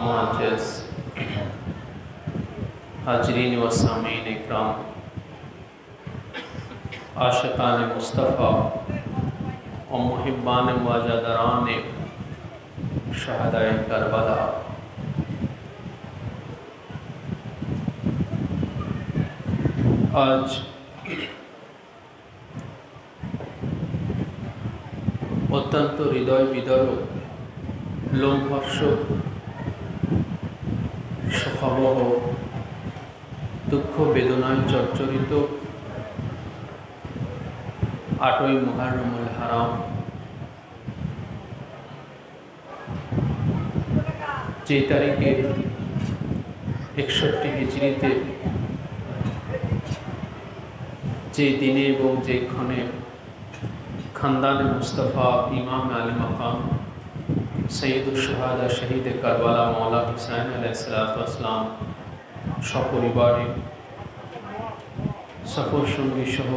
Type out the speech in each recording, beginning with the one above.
मुअज़्ज़ज़ हाज़रीन व सामीन इकराम, आशिक़ान मुस्तफ़ा और मुहिब्बान वज़ादरान शहदाए करबला, आज অত্যন্ত হৃদয় বিদারক, লোমহর্ষক, শোকাবহ, দুঃখ বেদনায় জর্জরিত ৮ই মুহররমুল হারাম, যে তারিখে ৬১ হিজরিতে, যে দিনে এবং যে ক্ষণে খানদানে মুস্তফা ইমাম আলী মাকাম সৈয়দুশ শুহাদা শহীদ কারবালা মৌলা হুসাইন আলাইহিসসালাম সপরিবারে সফর সঙ্গী সহ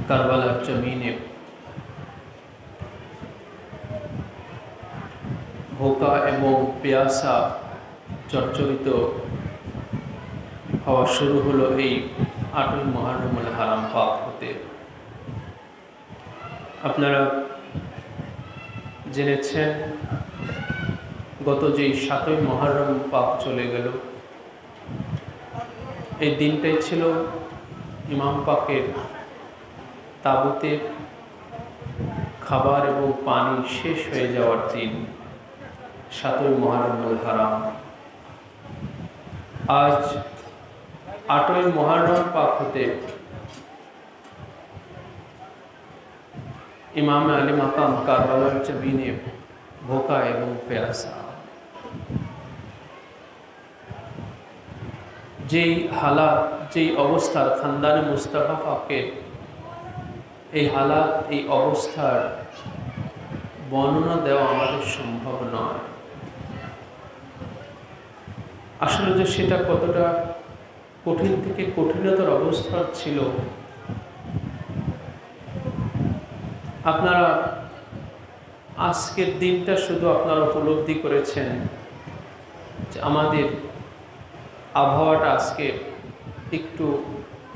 কারবালার জমিনে ভোকা এবং পিয়াসা জর্জরিত হওয়া শুরু হলো এই ৮ই মুহররমুল হারাম পাক হতে। আপনারা জেনেছেন গত যেই ৭ই মুহররম পাক চলে গেল, এই দিনটাই ছিল ইমাম পাকের তাবুতে খাবার এবং পানি শেষ হয়ে যাওয়ার দিন, ৭ই মুহররমুল হারাম। আজ ৮ই মুহররম পাক হতে ইমাম আলী মাকাম কারবালার জমিনে ভোকা এবং পেয়াসা, যেই হালাত, যেই অবস্থা খানদানে মুস্তাফা পাকের, এই হালাত, এই অবস্থার বর্ণনা দেওয়া আমাদের সম্ভব নয়। আসলে যে সেটা কতটা কঠিন থেকে কঠিনতর অবস্থা ছিল, আপনারা আজকের দিনটা শুধু আপনারা উপলব্ধি করেছেন যে আমাদের আবহাওয়াটা আজকে একটু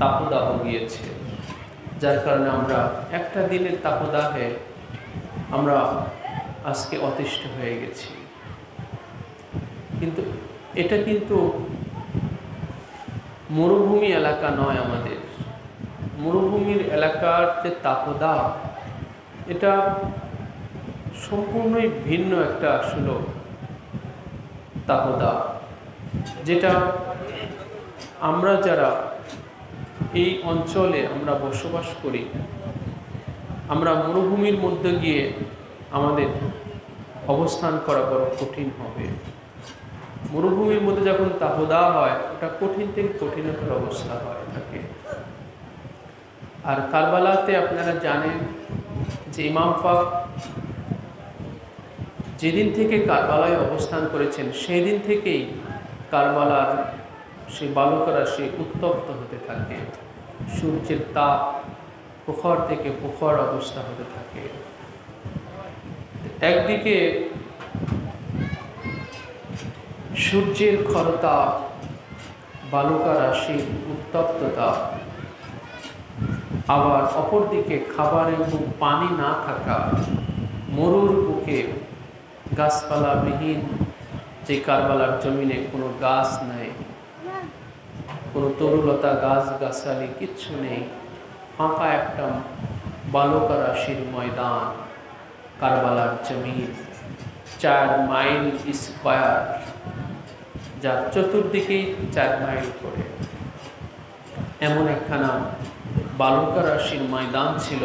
তাপদাহ গিয়েছে, যার কারণে আমরা একটা দিনের তাপদাহে আমরা আজকে অতিষ্ঠ হয়ে গেছি। কিন্তু এটা কিন্তু মরুভূমি এলাকা নয়। আমাদের মরুভূমির এলাকার যে তাপদাহ, এটা সম্পূর্ণই ভিন্ন একটা আসলে তাপদাহ, যেটা আমরা যারা এই অঞ্চলে আমরা বসবাস করি, আমরা মরুভূমির মধ্যে গিয়ে আমাদের অবস্থান করা বড় কঠিন হবে। মরুভূমির মধ্যে যখন তাপদাহ হয়, ওটা কঠিন থেকে কঠিনতর অবস্থা হয়ে থাকে। আর কারবালাতে আপনারা জানেন যে ইমাম পাক যেদিন থেকে কারবালায় অবস্থান করেছেন, সেই দিন থেকেই কারবালার সেই বালুকারা সে উত্তপ্ত হতে থাকে। সূর্যের তাপ প্রখর থেকে প্রখর অবস্থা হতে থাকে। একদিকে সূর্যের খরতাপ, বালুকা রাশির উত্তপ্ততা, আবার অপরদিকে খাবার এবং পানি না থাকা, মরুর বুকে গাছপালাবিহীন যে কারবালার জমিনে কোনো গাছ নাই, কোনো তরুলতা গাছ গাছালি কিচ্ছু নেই, ফাঁকা একটা বালুকা রাশির ময়দান কারবালার জমিন, 4 মাইল স্কোয়ার, যার চতুর্দিকেই 4 মাইল করে এমন একখানা বালুকা রাশির ময়দান ছিল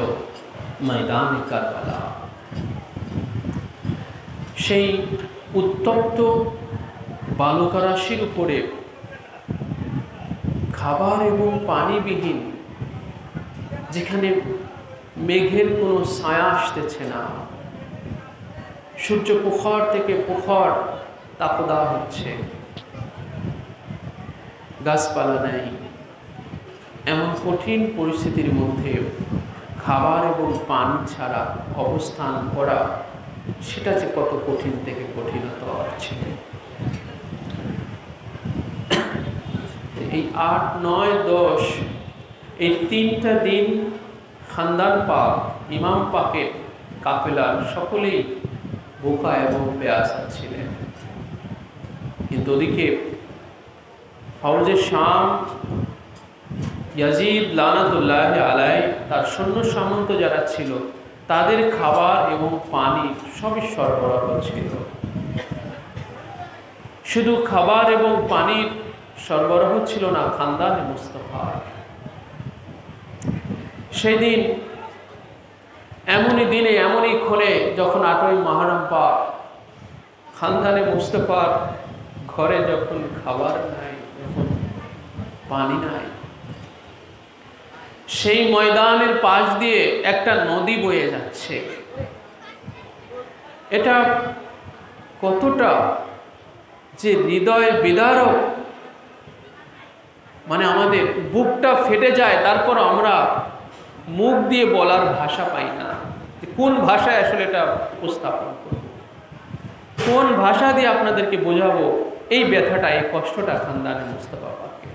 ময়দানে কারবালা। সেই উত্তপ্ত বালুকা রাশির উপরে খাবার এবং পানিবিহীন, যেখানে মেঘের কোনো ছায়া আসতেছে না, সূর্য প্রখর থেকে প্রখর তাপদাহ হচ্ছে, গাছপালা নেই, এমন কঠিন পরিস্থিতির মধ্যে খাবার এবং পানি ছাড়া অবস্থান করা, সেটা যে কত কঠিন থেকে কঠিনতর। ছিলেন। এই 8, 9, 10 এই 3টা দিন খানদান পাক, ইমাম পাকের কাফেলার সকলেই ভোকা এবং পেয়াসা ছিলেন। কিন্তু ওদিকে ফৌজে শাম ইয়াজিদ লানাতুল্লাহ আলাইহি তার সৈন্য সামন্ত যারা ছিল তাদের খাবার এবং পানি সবই সরবরাহ ছিল। শুধু খাবার এবং পানির সরবরাহ ছিল না খানদানে মুস্তাফা। সেই দিন এমনই দিনে এমনই ক্ষণে যখন 8ই মুহররম পাক, খানদানে মুস্তাফার ঘরে যখন খাবার নাই, যখন পানি নাই, সেই ময়দানের পাশ দিয়ে একটা নদী বয়ে যাচ্ছে। এটা কতটা যে হৃদয় বিদারক, মানে আমাদের বুকটা ফেটে যায়, তারপর আমরা মুখ দিয়ে বলার ভাষা পাই না। কোন ভাষায় আসলে এটা উপস্থাপন করব, কোন ভাষা দিয়ে আপনাদেরকে বোঝাবো এই ব্যথাটা, এই কষ্টটা খানদানে মুস্তাফা পাকে।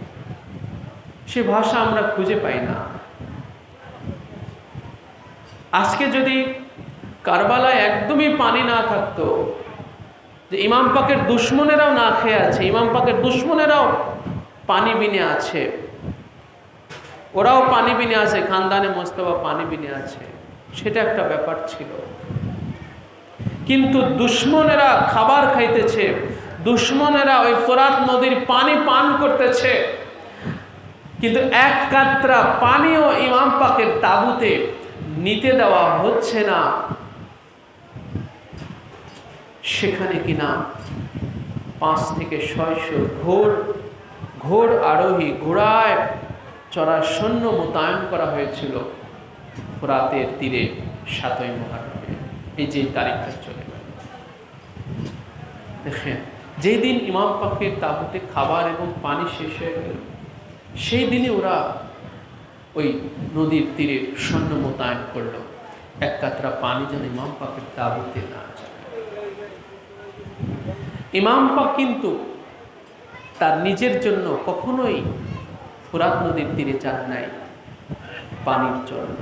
সে ভাষা আমরা খুঁজে পাই না। আজকে যদি কারবালায় একদমই পানি না থাকতো, যে ইমাম পাকের দুশমনেরাও না খেয়ে আছে, ইমাম পাকের দুশমনেরাও পানি বিনে আছে, ওরাও পানি বিনে আছে, খানদানে মুস্তাফা পানি বিনে আছে, সেটা একটা ব্যাপার ছিল। কিন্তু দুশমনেরা খাবার খাইতেছে, দুশমনেরা ওই ফোরাত নদীর পানি পান করতেছে, কিন্তু এক কাতরা পানিও ইমাম পাকের তাঁবুতে নিতে দেওয়া হচ্ছে না। সেখানে কিনা 5 থেকে 600 ঘোড় আরোহী, ঘোড়ায় চড়া সৈন্য মোতায়েন করা হয়েছিল ফোরাতের তীরে 7ই মুহররমে। এই যে তারিখটা চলে গেল, দেখেন যেই দিন ইমাম পাকের তাঁবুতে খাবার এবং পানি শেষ হয়ে গেল, সেই দিনে ওরা ওই নদীর তীরে সৈন্য মোতায়েন করলো, এক কাতরা পানি যেন ইমাম পাকের তাঁবুতে না যায়। ইমাম পাক কিন্তু তার নিজের জন্য কখনোই ফোরাত নদীর তীরে যান নাই পানির জন্য।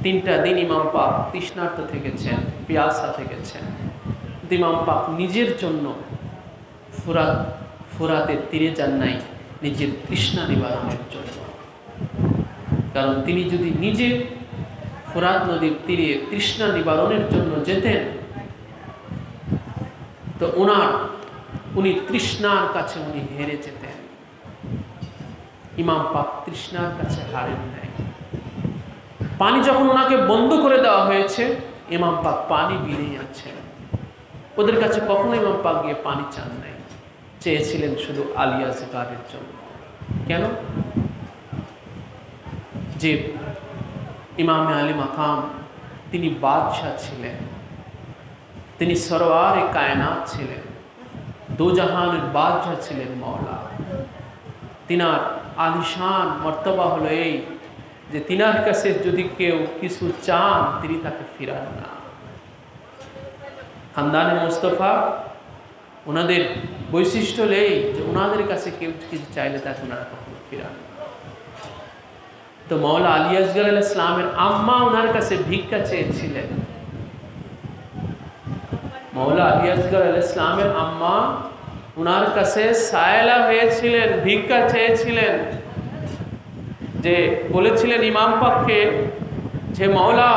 3টা দিন ইমাম পাক তৃষ্ণার্ত থেকেছেন, পিয়াসা থেকেছেন। ইমাম পাক নিজের জন্য ফোরাতের তীরে যান নাই নিজের তৃষ্ণা নিবারণের জন্য। কারণ তিনি যদি নিজে ফোরাত নদীর তীরে তৃষ্ণা নিবারণের জন্য যেতেন, তো উনি তৃষ্ণার কাছে উনি হেরে যেতেন। ইমাম পাক তৃষ্ণার কাছে হারেন নাই। পানি যখন ওনাকে বন্ধ করে দেওয়া হয়েছে, ইমাম পাক পানি বিনে আছেন। ওদের কাছে কখনো ইমাম পাক গিয়ে পানি চান নাই, চেয়েছিলেন শুধু আলী আসগারের জন্য। কেন? যে ইমামে আলী মাকাম তিনি বাদশাহ ছিলেন, তিনি সরওয়ারে কায়নাত ছিলেন, দোজাহানের বাদশাহ ছিলেন মওলা। তিনার আলিশান মর্তবা হলো এই যে তিনার কাছে যদি কেউ কিছু চান তিনি তাকে ফিরান না। খানদানে মুস্তাফা ওনাদের বৈশিষ্ট্য এই যে ওনাদের কাছে কেউ কিছু চাইলে তাকে ওনারা কখনো ফিরান না। তো মওলা আলী আসগর আলাইহিস সালামের আম্মা ওনার কাছে ভিক্ষা চেয়েছিলেন। মওলা আলী আসগর আলাইহিস সালামের আম্মা ওনার কাছে সায়লা হয়েছিলেন, ভিক্ষা চেয়েছিলেন, যে বলেছিলেন ইমাম পাককে যে মওলা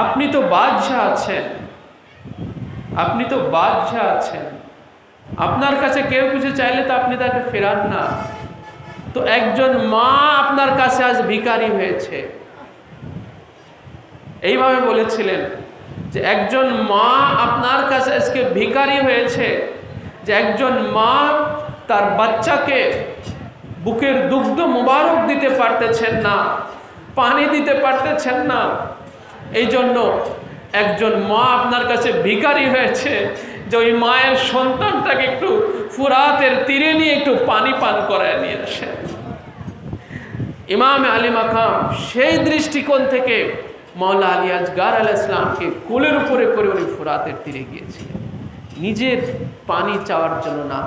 আপনি তো বাদশাহ আছেন, আপনি তো বাদশাহ আছেন, আপনার কাছে কেউ কিছু চাইলে তো আপনি তাকে ফেরান না। তো একজন মা আপনার কাছে আজ ভিখারি হয়েছে, এইভাবে বলেছিলেন যে একজন মা আপনার কাছে আজকে ভিখারি হয়েছে, যে একজন মা তার বাচ্চাকে বুকের দুগ্ধ মোবারক দিতে পারতেছেন না, পানি দিতে পারতেছেন না, এই জন্য একজন মা আপনার কাছে ভিখারি হয়েছে যে ওই মায়ের সন্তানটাকে একটু ফুরাতের তীরে নিয়ে একটু পানি পান করায় নিয়ে আসেন। ইমাম আলী মাকাম সেই দৃষ্টিকোণ থেকে মওলা আলী আসগর আলাইহিস সালামকে কোলের উপরে করে উনি ফুরাতের তীরে গিয়েছিলেন। নিজের পানি চাওয়ার জন্য না,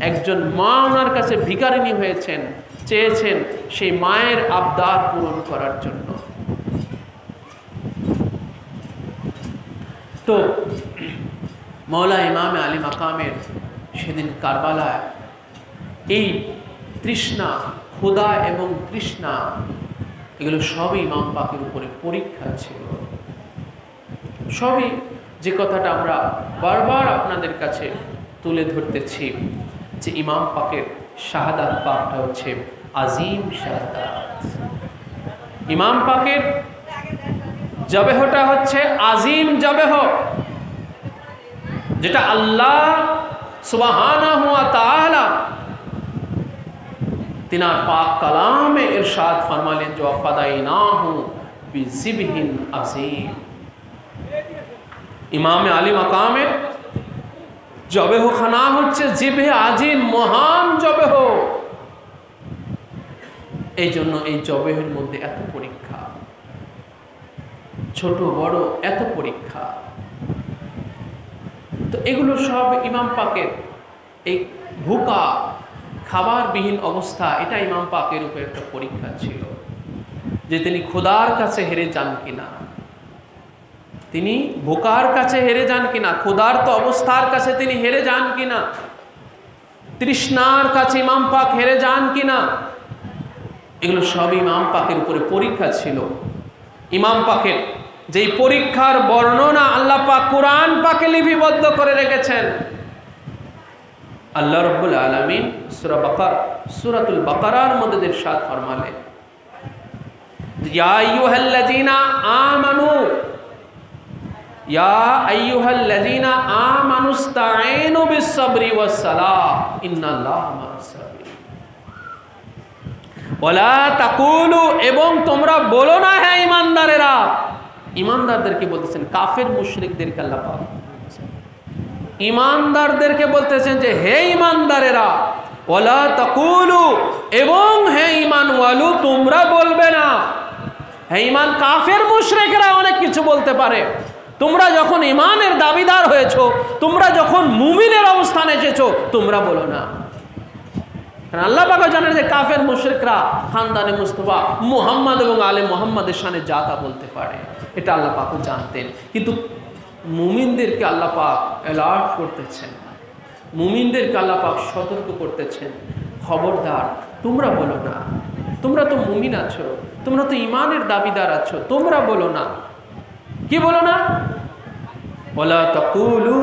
একজন মা ওনার কাছে ভিখারিনী হয়েছেন, চেয়েছেন সেই মায়ের আবদার পূরণ করার জন্য। তো মওলা ইমামে আলী মাকামের সেদিন কারবালায় এই তৃষ্ণা, ক্ষুধা এবং তৃষ্ণা, এগুলো সবই ইমাম পাকের উপরে পরীক্ষা ছিল। সবই যে কথাটা আমরা বারবার আপনাদের কাছে তুলে ধরতেছি, যে ইমাম পাকের শাহাদাত পাকটা হচ্ছে আজিম শাহাদাত। ইমাম পাকের জবেহটা হচ্ছে আজিম জবেহ, যেটা আল্লাহ সুবহানাহু ওয়া তাআলা তিনার পাক কালামে ইরশাদ ফরমালেন, যে ফাদাইনাহু বিজিবহিন আজিম। ইমামে আলী মাকামের জবেহ খানা হচ্ছে জিবহে আজিম, মহান জবেহ। এই জন্য এই জবেহের মধ্যে এত পরীক্ষা, ছোট বড় এত পরীক্ষা। তো এগুলো সব ইমাম পাকের এই ভুকা খাবারবিহীন অবস্থা, এটা ইমাম পাকের উপর একটা পরীক্ষা ছিল, যে তিনি খোদার কাছে হেরে যান কিনা, তিনি ভোকার কাছে হেরে যান কিনা, ক্ষুধার্ত অবস্থার কাছে তিনি হেরে যান কিনা, তৃষ্ণার কাছে ইমাম পাক হেরে যান কিনা। এগুলো সব ইমাম পাকের উপরে পরীক্ষা ছিল। ইমাম পাকের যেই পরীক্ষার বর্ণনা আল্লাহ পাক কুরআন পাকে লিপিবদ্ধ করে রেখেছেন। আল্লাহ রাব্বুল আলামিন সূরাতুল বাকারার মধ্যে ইরশাদ ফরমালেন, ইয়া আইয়ুহাল্লাযীনা আমানু, ইয়া আইয়ুহাল্লাযীনা আমানুস্তাঈনু বিস-সাবরি ওয়াস-সালাহ ইন্নাল্লাহা মা'আস-সাবিরিন। ওয়ালা তাকুলু, এবং তোমরা বলো না হে ঈমানদারেরা। ঈমানদারদেরকে বলতেছেন, কাফের মুশরিকদেরকে আল্লাহ পাক ঈমানদারদেরকে বলতেছেন যে হে ঈমানদারেরা, ওয়ালা তাকুলু, এবং হে ঈমানওয়ালু, তোমরা বলবে না। হে ঈমান, কাফের মুশরিকরা অনেক কিছু বলতে পারে। তোমরা যখন ঈমানের দাবিদার হয়েছো, তোমরা যখন মুমিনের অবস্থানে এসেছো, তোমরা বলো না। কারণ আল্লাহ পাক জানেন যে কাফের মুশরিকরা খানদানে মুস্তাফা মুহাম্মদ এবং আলে মুহাম্মাদের শানে যা তা বলতে পারে, এটা আল্লাহ পাকও জানতেন। কিন্তু মুমিনদেরকে আল্লাহ পাক অ্যালার্ট করতেছেন, মুমিনদেরকে আল্লাহ পাক সতর্ক করতেছেন, খবরদার তোমরা বলো না। তোমরা তো মুমিন আছো, তোমরা তো ঈমানের দাবিদার আছো, তোমরা বলো না। কি বলো না? ওয়ালা তাকুলু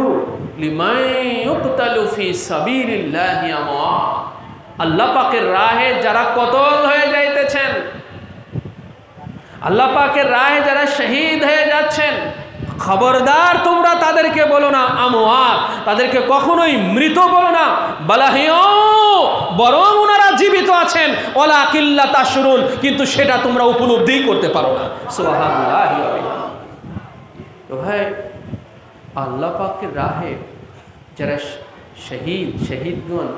লিমান ইউকতালু ফি সাবিলিল্লাহি আমওয়াত। আল্লাহ পাকের রাহে যারা কতল হয়ে যাইতেছেন, আল্লাহ পাকের রাহে যারা শহীদ হয়ে যাচ্ছেন, খবরদার তোমরা তাদেরকে বলো না আমওয়াত, তাদেরকে কখনোই মৃত বলো না। বালাহিও, বরং ওনারা জীবিত আছেন। ওয়ালা কিল্লা তাশরুন, কিন্তু সেটা তোমরা উপলব্ধি করতে পারো না। সুবহানাল্লাহি ওয়া বিহামদিহি। তো ভাই, আল্লাহ পাকের রাহে যারা শহীদগণ,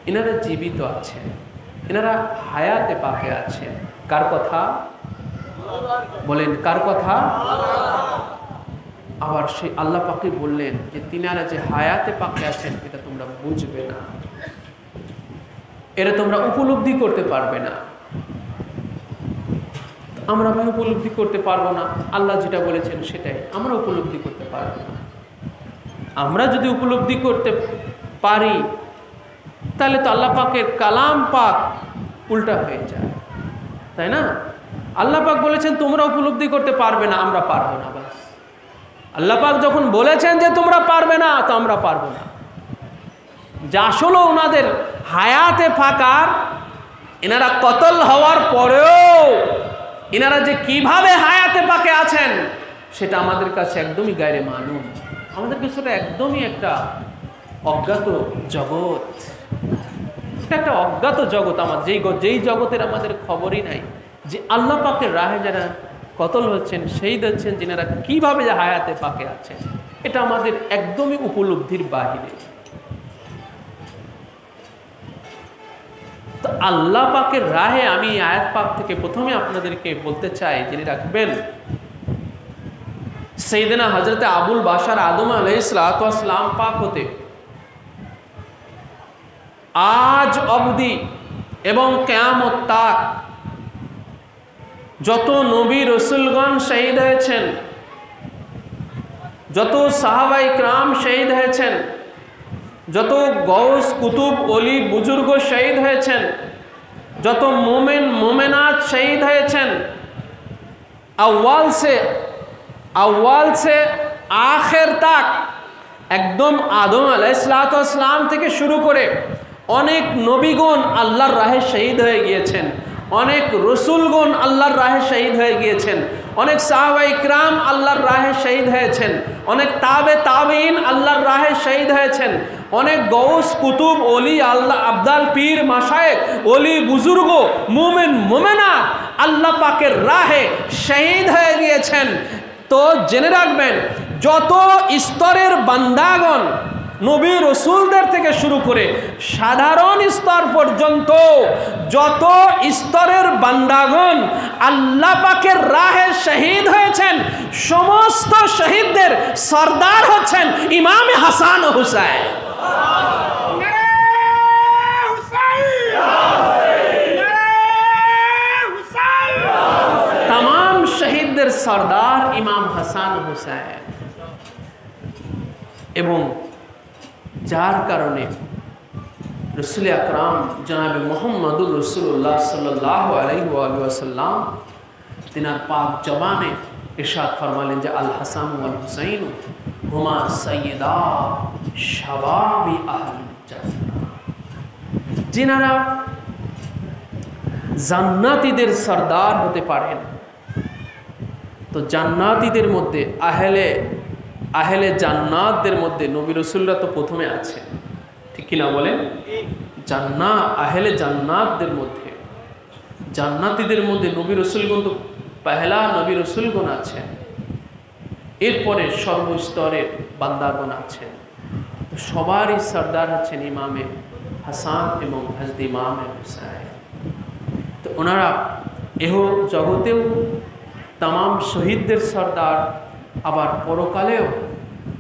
এনারা জীবিত আছেন, এনারা হায়াতে পাকে আছেন। কার কথা বলেন? কার কথা? আবার সেই আল্লাহ পাকে বললেন যে তিনারা যে হায়াতে পাকে আছেন, এটা তোমরা বুঝবে না, এটা তোমরা উপলব্ধি করতে পারবে না। আমরা ভাই উপলব্ধি করতে পারবো না। আল্লাহ যেটা বলেছেন সেটাই আমরা উপলব্ধি করতে পারবো না। আমরা যদি উপলব্ধি করতে পারি, তাহলে তো আল্লাহ পাকের কালাম পাক উল্টা হয়ে যায়, তাই না? আল্লাহ পাক বলেছেন তোমরা উপলব্ধি করতে পারবে না, আমরা পারবো না। বাস, আল্লাহ পাক যখন বলেছেন যে তোমরা পারবে না, তো আমরা পারবো না। যা আসলে ওনাদের হায়াতে ফাকার, এনারা কতল হওয়ার পরেও এনারা যে কিভাবে হায়াতে পাকে আছেন, সেটা আমাদের কাছে একদমই গায়রে মালুম। আমাদের কাছে সেটা একদমই একটা অজ্ঞাত জগৎ, এটা একটা অজ্ঞাত জগৎ। আমার যেই জগতের আমাদের খবরই নাই, যে আল্লাহ পাকের রাহে যারা কতল হচ্ছেন, শহীদ হচ্ছেন, যিনারা কিভাবে যে হায়াতে পাকে আছেন, এটা আমাদের একদমই উপলব্ধির বাহিরে। তো আল্লাহ পাকের রাহে আমি আয়াত পাক থেকে প্রথমে আপনাদেরকে বলতে চাই, জেনে রাখবেন, সৈয়দনা হযরত আবুল বাশার আদম আলাইহিসসালাম পাক হতে আজ অবধি এবং কিয়ামত তাক যত নবী রাসূলগণ শহীদ হয়েছেন, যত সাহাবায়ে কিরাম শহীদ হয়েছেন, যত গৌস কুতুব ওলি বুজুর্গ শহীদ হয়েছেন, যত মোমেন মোমেনাত শহীদ হয়েছেন, अव्वल से आखिर तक एकदम आदम अलैहिस्सलाम থেকে শুরু করে অনেক নবীগণ আল্লাহর রাহে শহীদ হয়ে গিয়েছেন, অনেক রাসূলগণ আল্লাহর রাহে শহীদ হয়ে গিয়েছেন, অনেক সাহাবায়ে কিরাম আল্লাহর রাহে শহীদ হয়েছেন, অনেক তাবেঈন আল্লাহর রাহে শহীদ হয়েছেন, অনেক গৌস কুতুব ওলি আল্লাহ আবদাল পীর মাশায়েখ ওলি বুজুর্গ মুমিন মুমিনা আল্লাহ পাকের রাহে শহীদ হয়ে গিয়েছেন। তো জেনে রাখবেন, যত স্তরের বান্দাগণ নবী রাসূলদের থেকে শুরু করে সাধারণ স্তর পর্যন্ত যত স্তরের বান্দাগণ আল্লাহ পাকের রাহে শহীদ হয়েছেন, সমস্ত শহীদদের সরদার হচ্ছেন ইমাম হাসান ও হুসাইন। तमाम শহীদদের সরদার ইমাম হাসান ও হুসাইন, এবং যার কারণে রাসূল আকরাম জনাব মুহাম্মদুর রাসূলুল্লাহ সাল্লাল্লাহু আলাইহি ওয়াসাল্লাম তিনার পাক জবানে ইরশাদ ফরমালেন যে আল হাসান ওয়াল হুসাইন হুমা সাইয়্যিদা শাবাবি আহলিল জান্নাহ, যিনারা জান্নাতীদের সরদার হতে পারেন। তো জান্নাতীদের মধ্যে আহলে জান্নাতদের মধ্যে নবী রাসূলরা তো প্রথমে আছে, ঠিক কিনা বলেন? আহলে জান্নাতদের মধ্যে, জান্নাতীদের মধ্যে নবী রাসূলগণ তো পহেলা নবী রাসূলগণ আছেন, এরপরে সর্বস্তরের বান্দাগণ আছেন। তো সবারই সরদার হচ্ছেন ইমামে হাসান এবং হযরত ইমামে হুসাইন। তো ওনারা এহ জগতেও तमाम শহীদদের সরদার, আবার পরকালেও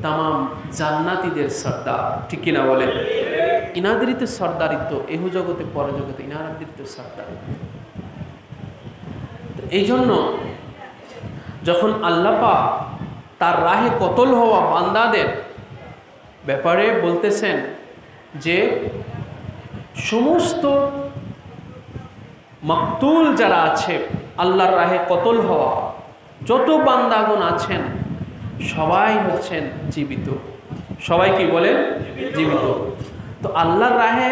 तमाम জান্নাতীদের সরদার, ঠিক কিনা বলেন? ইনাদেরই তো সরদারিত্ব, এহ জগতে পরজগতে ইনাদেরই তো সরদারিত্ব। এই জন্য যখন আল্লাহ পাক তার রাহে কতল হওয়া বান্দাদের ব্যাপারে বলতেছেন যে সমস্ত মাকতুল যারা আছে, আল্লাহর রাহে কতল হওয়া যত বান্দাগণ আছেন সবাই হচ্ছেন জীবিত। সবাই কি বলেন? জীবিত। তো আল্লাহর রাহে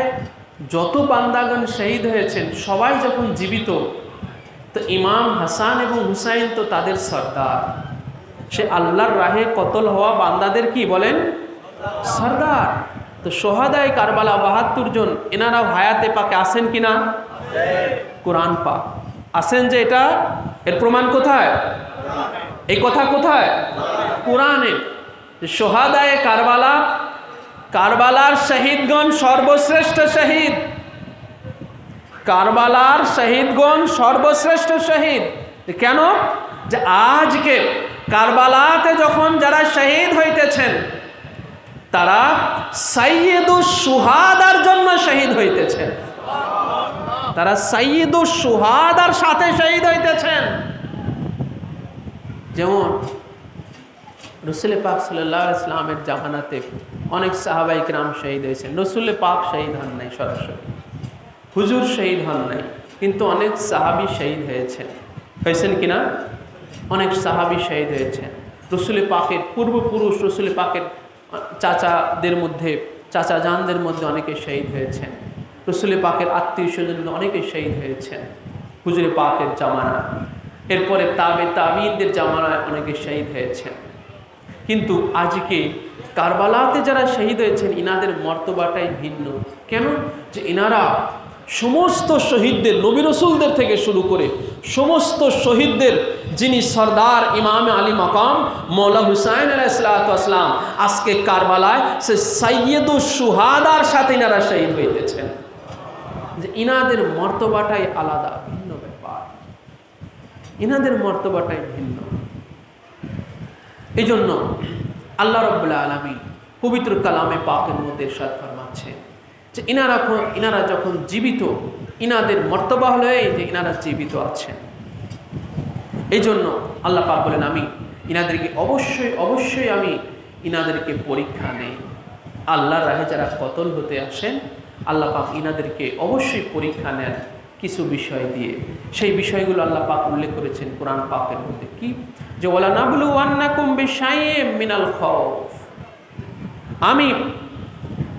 যত বান্দাগণ শহীদ হয়েছেন সবাই যখন জীবিত, তো ইমাম হাসান এবং হুসাইন তো তাদের সরদার। সে আল্লাহর রাহে কতল হওয়া বান্দাদের কি বলেন? সরদার। তো সোহাদায়ে কারবালা ৭২ জন, এনারাও হায়াতে পাকে আসেন কিনা? কোরআন পাক আসেন। যে এটা এর প্রমাণ কোথায়? এই কথা কোথায়? কোরআনে। সোহাদায়ে কারবালা, কারবালার শহীদগণ সর্বশ্রেষ্ঠ শহীদ, কারবালার শহীদগণ সর্বশ্রেষ্ঠ শহীদ। কেন? যে আজকে কারবালাতে যখন যারা শহীদ হইতেছেন তারা সাইয়্যিদুশ শুহাদার জন্য শহীদ হইতেছেন, তারা সাইয়্যিদুশ শুহাদার সাথে শহীদ হইতেছেন। যেমন রাসূল পাক সাল্লাল্লাহু আলাইহি ওয়াসাল্লামের জামানাতে অনেক সাহাবায়ে কিরাম শহীদ হয়েছেন। রাসূল পাক শহীদ হন নাই সরাসরি, হুজুর শহীদ হন নাই, কিন্তু অনেক সাহাবী শহীদ হয়েছেন। হয়েছেন কিনা? অনেক সাহাবী শহীদ হয়েছেন। রাসূল পাকের পূর্বপুরুষ, রাসূল পাকের চাচাদের মধ্যে, চাচা জানদের মধ্যে অনেকে শহীদ হয়েছেন। রাসূল পাকের আত্মীয় স্বজন অনেকে শহীদ হয়েছেন হুজুরে পাকের জামানা। এরপরে তাবেঈনদের জামানায় অনেকে শহীদ হয়েছেন। কিন্তু আজকে কারবালাতে যারা শহীদ হয়েছেন ইনাদের মর্তবাটাই ভিন্ন। কেন? যে ইনারা সমস্ত শহীদদের, নবী রাসূলদের থেকে শুরু করে সমস্ত শহীদদের যিনি সরদার ইমামে আলী মাকাম মওলা হুসাইন আলাইহিসসালাম, আজকে কারবালায় সে সাইয়্যিদুশ শুহাদার সাথে ইনারা শহীদ হইতেছেন। যে ইনাদের মর্তবাটাই আলাদা, ভিন্ন ব্যাপার, ইনাদের মর্তবাটাই ভিন্ন। এই জন্য আল্লাহ রাব্বুল আলামিন পবিত্র কালামে পাকের মধ্যে ইরশাদ ফরমাচ্ছেন যে ইনারা যখন জীবিত, ইনাদের মর্তবা হলো এই যে ইনারা জীবিত আছেন। এই জন্য আল্লাহ পাক বলেন, আমি ইনাদেরকে অবশ্যই আমি ইনাদেরকে পরীক্ষা নেই। আল্লাহর রাহে যারা কতল হতে আসেন, আল্লাহ পাক ইনাদেরকে অবশ্যই পরীক্ষা নেন কিছু বিষয় দিয়ে। সেই বিষয়গুলো আল্লাহ পাক উল্লেখ করেছেন কোরআন পাকের মধ্যে। কি? যে ওয়ালা নাবলুওয়ান্নাকুম বিশাইইম মিনাল খাউফ, আমি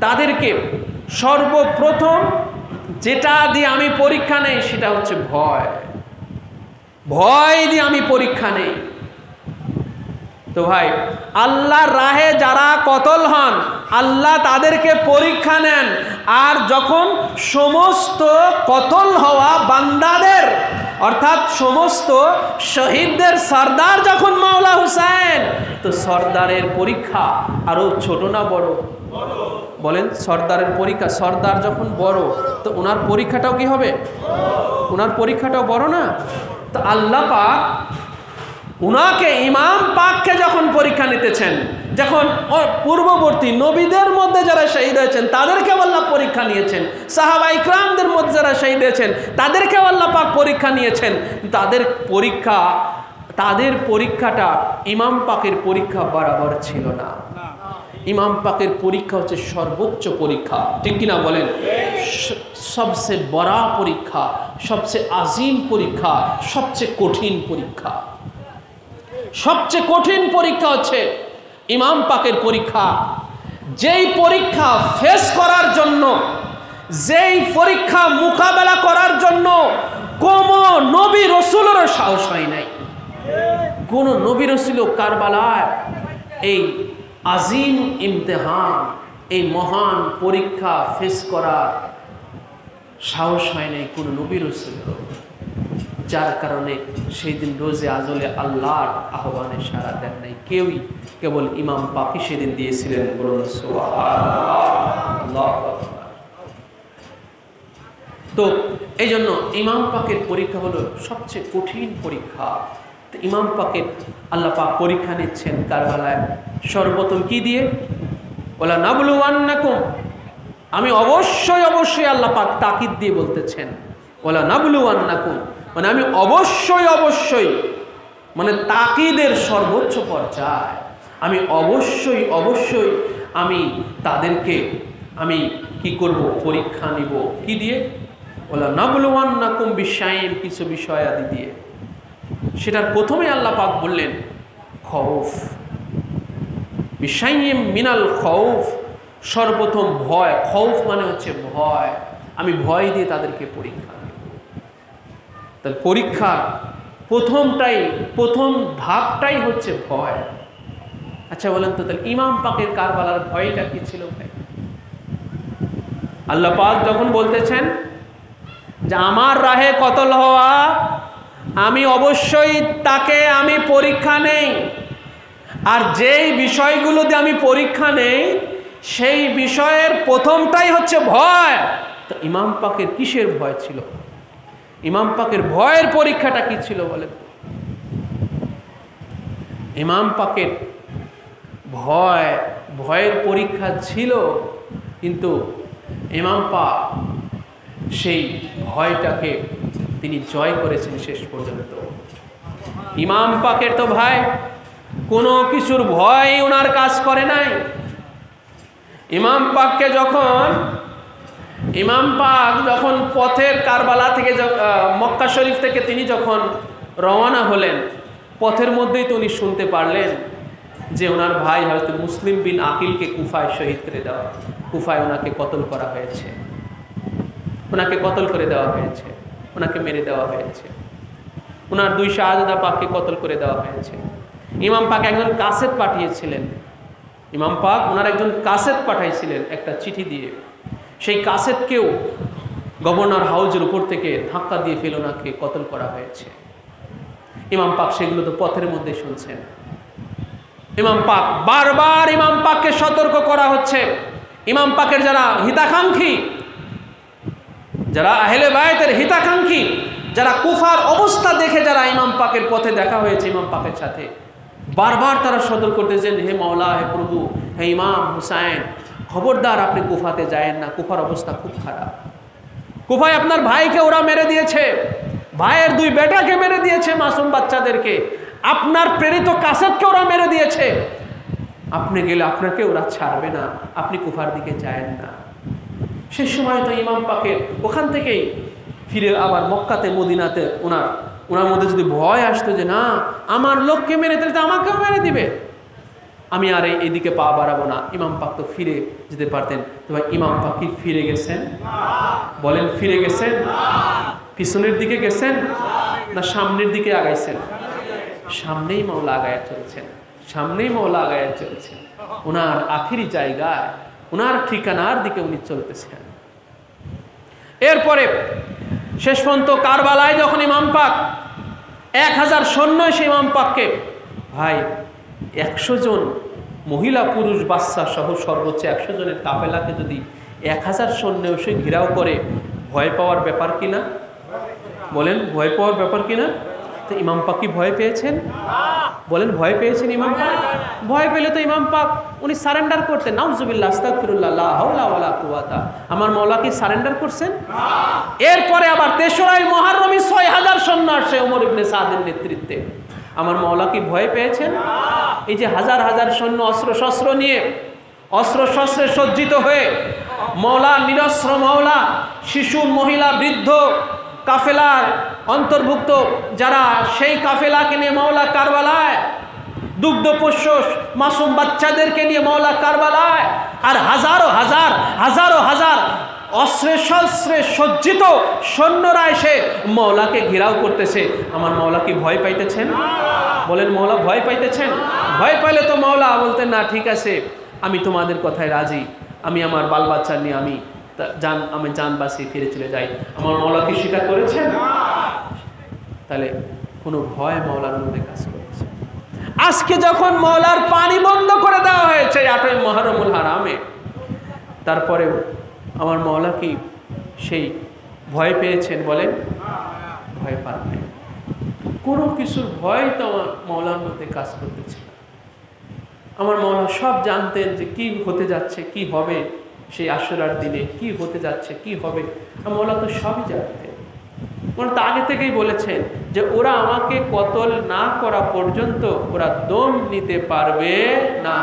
তাদেরকে সর্বপ্রথম যেটা দিয়ে আমি পরীক্ষা নেই সেটা হচ্ছে ভয়। ভয় দিয়ে আমি পরীক্ষা নেই। তো ভাই, আল্লাহর রাহে যারা কতল হন, আল্লাহ তাদেরকে পরীক্ষা নেন। আর যখন সমস্ত কতল হওয়া বান্দাদের, অর্থাৎ সমস্ত শহীদদের সর্দার যখন মাওলা হুসাইন, তো সর্দারের পরীক্ষা আরো ছোট না বড়? বলেন, সর্দারের পরীক্ষা, সর্দার যখন বড় তো ওনার পরীক্ষাটাও কি হবে? ওনার পরীক্ষাটাও বড় না? তো আল্লাহ পাক উনাকে, ইমাম পাককে যখন পরীক্ষা নিতেছেন, যখন পূর্ববর্তী নবীদের মধ্যে যারা শহীদ হয়েছেন তাদেরকেও আল্লাহ পরীক্ষা নিয়েছেন, সাহাবা ইকরামদের মধ্যে যারা শহীদ হয়েছেন তাদেরকেও আল্লাহ পাক পরীক্ষা নিয়েছেন। তাদের পরীক্ষাটা ইমাম পাকের পরীক্ষা বরাবর ছিল না। ইমাম পাকের পরীক্ষা হচ্ছে সর্বোচ্চ পরীক্ষা, ঠিক কিনা বলেন? সবচেয়ে বড় পরীক্ষা, সবচেয়ে আজিম পরীক্ষা, সবচেয়ে কঠিন পরীক্ষা। সবচেয়ে কঠিন পরীক্ষা হচ্ছে ইমাম পাকের পরীক্ষা। যেই পরীক্ষা ফেস করার জন্য, যেই পরীক্ষা মোকাবেলা করার জন্য কোন নবী রসুলেরও সাহস হয় নাই। কোন নবী রসুল কারবালায় এই আজিম ইমতিহান, এই মহান পরীক্ষা ফেস করার সাহস হয় নাই কোন নবী রসুলেরও। যার কারণে সেই দিন রোজে আজলে আল্লাহর আহ্বানে সাড়া দেন নাই কেউই, কেবল ইমাম পাকই সেদিন দিয়েছিলেন। বলুন সুবহানাল্লাহ। তো এই জন্য ইমাম পাকের পরীক্ষা হলো সবচেয়ে কঠিন পরীক্ষা। তো ইমাম পাকের আল্লাহ পাক পরীক্ষা নিচ্ছেন কারবালায় সর্বপ্রথম কি দিয়ে? ওয়ালা নাবলুওয়ান্নাকুম, আমি অবশ্যই আল্লাহ পাক তাকিদ দিয়ে বলতেছেন ওয়ালা নাবলুওয়ান্নাকুম, মানে আমি অবশ্যই, মানে তাকিদের সর্বোচ্চ পর্যায়, আমি অবশ্যই আমি তাদেরকে আমি কি করব? পরীক্ষা নিব। কি দিয়ে? ওয়ালা নাবলুওয়ান্নাকুম বিশাইইন, কিছু বিষয় আদি দিয়ে। সেটার প্রথমে আল্লাহ পাক বললেন খৌফ, বিশাইইম মিনাল খৌফ, সর্বপ্রথম ভয়। খৌফ মানে হচ্ছে ভয়, আমি ভয় দিয়ে তাদেরকে পরীক্ষা নেব। তাহলে পরীক্ষার প্রথম ধাপটাই হচ্ছে ভয়। আচ্ছা বলেন তো, তাহলে ইমাম পাকের কারবালার ভয়টা কি ছিল ভাই? আল্লাহ পাক যখন বলতেছেন যে আমার রাহে কতল হওয়া, আমি অবশ্যই তাকে আমি পরীক্ষা নেই। আর যেই বিষয়গুলো দিয়ে আমি পরীক্ষা নেই সেই বিষয়ের প্রথমটাই হচ্ছে ভয়। তো ইমাম পাকের কিসের ভয় ছিল? ইমাম পাকের ভয়ের পরীক্ষাটা কি ছিল বলেন? ইমাম পাকের ভয়ের পরীক্ষা ছিল, কিন্তু ইমাম পাক সেই ভয়টাকে তিনি জয় করেছেন শেষ পর্যন্ত। ইমাম পাকের তো ভাই কোনো কিছুর ভয় ওনার কাজ করে নাই। ইমাম পাক যখন পথের কারবালা থেকে মক্কা শরীফ থেকে তিনি যখন রওনা হলেন, পথের মধ্যেই তো উনি শুনতে পারলেন যে ওনার ভাই হযরত মুসলিম বিন আকিলকে কুফায় শহীদ করে দেওয়া, কুফায় ওনাকে কতল করা হয়েছে, ওনাকে কতল করে দেওয়া হয়েছে, ওনাকে মেরে দেওয়া হয়েছে, ওনার দুই শাহজাদা পাককে কতল করে দেওয়া হয়েছে। ইমাম পাক একজন কাসেদ পাঠিয়েছিলেন, ইমাম পাক ওনার একজন কাসেদ পাঠাইছিলেন একটা চিঠি দিয়ে। সেই কাসেদকেও গভর্নর হাউজের উপর থেকে ধাক্কা দিয়ে ফেলে ওনাকে কতল করা হয়েছে। ইমাম পাক সেগুলো তো পথের মধ্যে শুনছেন। ইমাম পাক বারবার ইমাম পাককে সতর্ক করা হচ্ছে। ইমাম পাকের যারা হিতাকাঙ্ক্ষী, যারা আহলে বায়তের হিতাকাঙ্ক্ষী, যারা কুফার অবস্থা দেখে যারা ইমাম পাকের পথে দেখা হয়েছে ইমাম পাকের সাথে, বারবার তারা সতর্ক করতেছেন, হে মাওলা, হে প্রভু, হে ইমাম হুসাইন, খবরদার আপনি কুফাতে যায়েন না, কুফার অবস্থা খুব খারাপ। কুফায় আপনার ভাইকে ওরা মেরে দিয়েছে, ভাইয়ের 2 বেটাকে মেরে দিয়েছে, মাসুম বাচ্চাদেরকে, আপনার প্রেরিত কাসেদকে ওরা মেরে দিয়েছে, আপনি গেলে আপনাকে ওরা ছাড়বে না, আপনি কুফার দিকে যায়েন না। সে সময় তো ইমাম পাকের ওখান থেকেই ফিরে আবার মক্কাতে মদিনাতে ওনার মধ্যে যদি ভয় আসতো যে না, আমার লোককে মেরে দিলে তো আমাকেও মেরে দিবে, আমি আর এইদিকে পা বাড়াবো না, ইমাম পাক তো ফিরে যেতে পারতেন। তো ভাই, ইমাম পাক কি ফিরে গেছেন? বলেন, ফিরে গেছেন? পিছনের দিকে গেছেন না সামনের দিকে আগাইছেন? সামনেই মাওলা আগায়া চলছেন, সামনেই মাওলা আগায়া চলছেন। ওনার আখেরি জায়গায়, ওনার ঠিকানার দিকে উনি চলতেছেন। এরপরে শেষ পর্যন্ত কারবালায় যখন ইমাম পাক 1000 সৈন্য এসে ইমাম পাককে, ভাই 100 জন মহিলা পুরুষ বাচ্চা সহ সর্বোচ্চ 100 জনের কাফেলাকে যদি 1000 সৈন্য এসে ঘেরাও করে, ভয় পাওয়ার ব্যাপার কিনা? বলেন, ভয় পাওয়ার ব্যাপার কিনা? তো ইমাম পাক কি ভয় পেয়েছেন? বলেন, ভয় পেয়েছেন ইমাম পাক? ভয় পেলে তো ইমাম পাক উনি সারেন্ডার করতেন। নাউজুবিল্লাহ, আস্তাগফিরুল্লাহ, লা হাওলা ওয়ালা কুওয়াতা। আমার মাওলা কি সারেন্ডার করছেন? এরপরে আবার 3রা মুহররমে 6000 সৈন্য আসে ওমর ইবনে সাদের নেতৃত্বে। আমার মাওলা কি ভয় পেয়েছেন? এই যে হাজার হাজার সৈন্য অস্ত্র শস্ত্র নিয়ে, অস্ত্র শস্ত্রে সজ্জিত হয়ে, মাওলা নিরস্ত্র মাওলা, শিশু, মহিলা, বৃদ্ধ কাফেলার অন্তর্ভুক্ত যারা, সেই কাফেলাকে নিয়ে মাওলা কারবালায়, দুগ্ধপোষ্য মাসুম বাচ্চাদেরকে নিয়ে মাওলা কারবালায়, আর হাজারো হাজার অস্ত্রে শস্ত্রে সজ্জিত সৈন্যরা এসে মাওলাকে ঘেরাও করতেছে। আমার মাওলা কি ভয় পাইতেছেন? বলেন, মাওলা ভয় পাইতেছেন? ভয় পাইলে তো মাওলা বলতেন, না ঠিক আছে, আমি তোমাদের কথায় রাজি, আমি আমার বাল বাচ্চা নিয়ে আমি জান বাঁচিয়ে ফিরে চলে যাই। আমার মাওলা কি সেটা করেছেন? তাহলে কোনো ভয় মাওলার মধ্যে কাজ করেছে। আজকে যখন মাওলার পানি বন্ধ করে দেওয়া হয়েছে 8ই মুহররমুল হারামে, তারপরেও আমার মাওলা কি সেই ভয় পেয়েছেন? বলেন, ভয় পান নাই। কোনো কিছুর ভয় তো আমার মাওলার মধ্যে কাজ করতেছে। আমার মাওলা সব জানতেন যে কি হতে যাচ্ছে, কি হবে সেই আশুরার দিনে, কি হতে যাচ্ছে, কি হবে। আমার মাওলা তো সবই জানতেন। ওরা তো আগে থেকেই বলেছেন যে ওরা আমাকে কতল না করা পর্যন্ত ওরা দম নিতে পারবে না।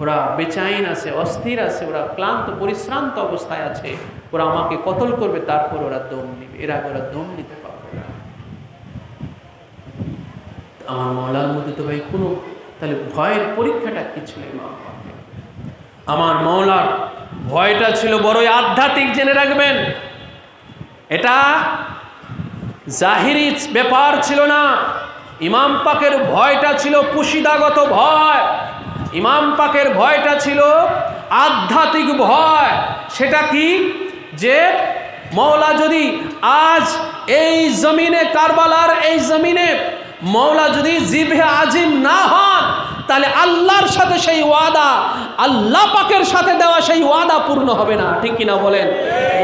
ওরা বেচাইন আছে, অস্থির আছে, ওরা ক্লান্ত পরিশ্রান্ত অবস্থায় আছে, ওরা আমাকে কতল করবে, তারপর ওরা দম নিবে, এর আগে ওরা দম নিতে পারবে না। আমার মাওলার মধ্যে তো ভাই কোনো, তাহলে ভয়ের পরীক্ষাটা কি ছিল? আমার মাওলার ভয়টা ছিল বড়ই আধ্যাত্মিক, জেনে রাখবেন। এটা জাহিরি ব্যাপার ছিল না। ইমাম পাকের ভয়টা ছিল পুশিদাগত ভয়। ইমাম পাকের ভয়টা ছিল আধ্যাত্মিক ভয়। সেটা কি? যে মাওলা যদি আজ এই জমিনে, কারবালার এই জমিনে মাওলা যদি জিভে আজিম না হন, তাহলে আল্লাহর সাথে সেই ওয়াদা, আল্লাহ পাকের সাথে দেওয়া সেই ওয়াদা পূর্ণ হবে না। ঠিক কিনা বলেন?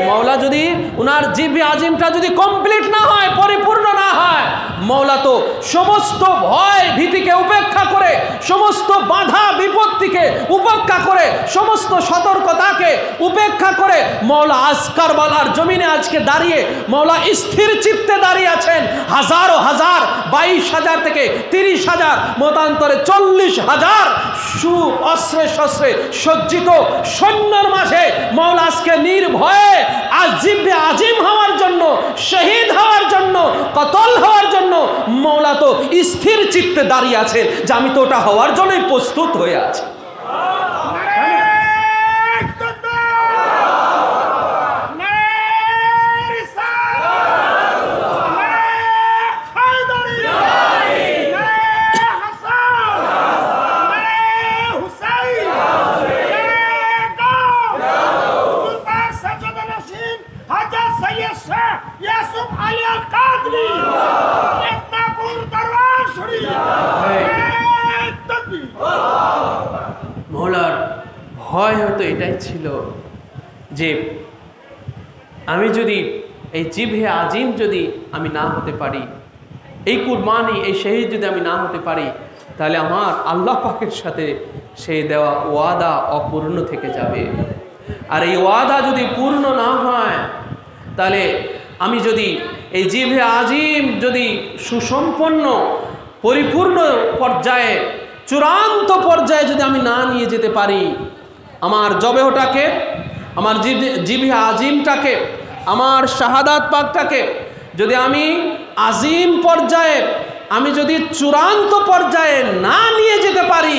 মাওলা যদি উনার জিভে আজিমটা যদি কমপ্লিট না হয়, পরিপূর্ণ না হয়, মাওলা তো সমস্ত ভয় ভীতিকে উপেক্ষা করে, সমস্ত বাধা বিপত্তিকে উপেক্ষা করে, সমস্ত সতর্কতাকে উপেক্ষা করে মাওলা আজ কারবালার জমিনে আজকে দাঁড়িয়ে মাওলা স্থির চিত্তে দাঁড়িয়ে আছেন। হাজারো হাজার, 22,000 থেকে 30,000, মতান্তরে 40,000 অস্ত্রে শস্ত্রে সজ্জিত সৈন্যর মাঝে মাওলা আজকে নির্ভয়ে আজ জিভে আজিম হওয়ার জন্য, শহীদ হওয়ার জন্য, কতল হওয়ার জন্য মাওলা তো স্থির চিত্তে দাঁড়িয়ে আছে যে আমি তো ওটা হওয়ার জন্যই প্রস্তুত হয়ে আছি। মওলার ভয় হয়তো এটাই ছিল যে আমি যদি এই জিভে আজিম যদি আমি না হতে পারি, এই কুরবানি, এই শহীদ যদি আমি না হতে পারি, তাহলে আমার আল্লাহ পাকের সাথে সেই দেওয়া ওয়াদা অপূর্ণ থেকে যাবে। আর এই ওয়াদা যদি পূর্ণ না হয়, তাহলে আমি যদি এই জিভে আজিম যদি সুসম্পন্ন পরিপূর্ণ পর্যায়ে, চূড়ান্ত পর্যায়ে যদি আমি না নিয়ে যেতে পারি, আমার জবেহটাকে, আমার জিভে আজিমটাকে, আমার শাহাদাত পাকটাকে যদি আমি আজিম পর্যায়ে, আমি যদি চূড়ান্ত পর্যায়ে না নিয়ে যেতে পারি,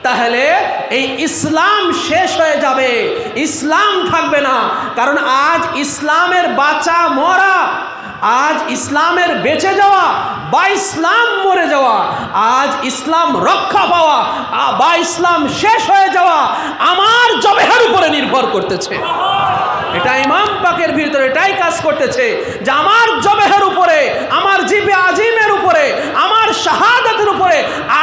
তাহলে এই ইসলাম শেষ হয়ে যাবে, ইসলাম থাকবে না। কারণ আজ ইসলামের বাঁচা মরা, আজ ইসলামের বেঁচে যাওয়া বা ইসলাম মরে যাওয়া, আজ ইসলাম রক্ষা পাওয়া বা ইসলাম শেষ হয়ে যাওয়া আমার জবেহের উপরে নির্ভর করতেছে। এটা ইমাম পাকের ভিতরে এটাই কাজ করতেছে যে আমার জবেহের উপরে, আমার জিবে আজিমের উপরে, আমার শাহাদাতের উপরে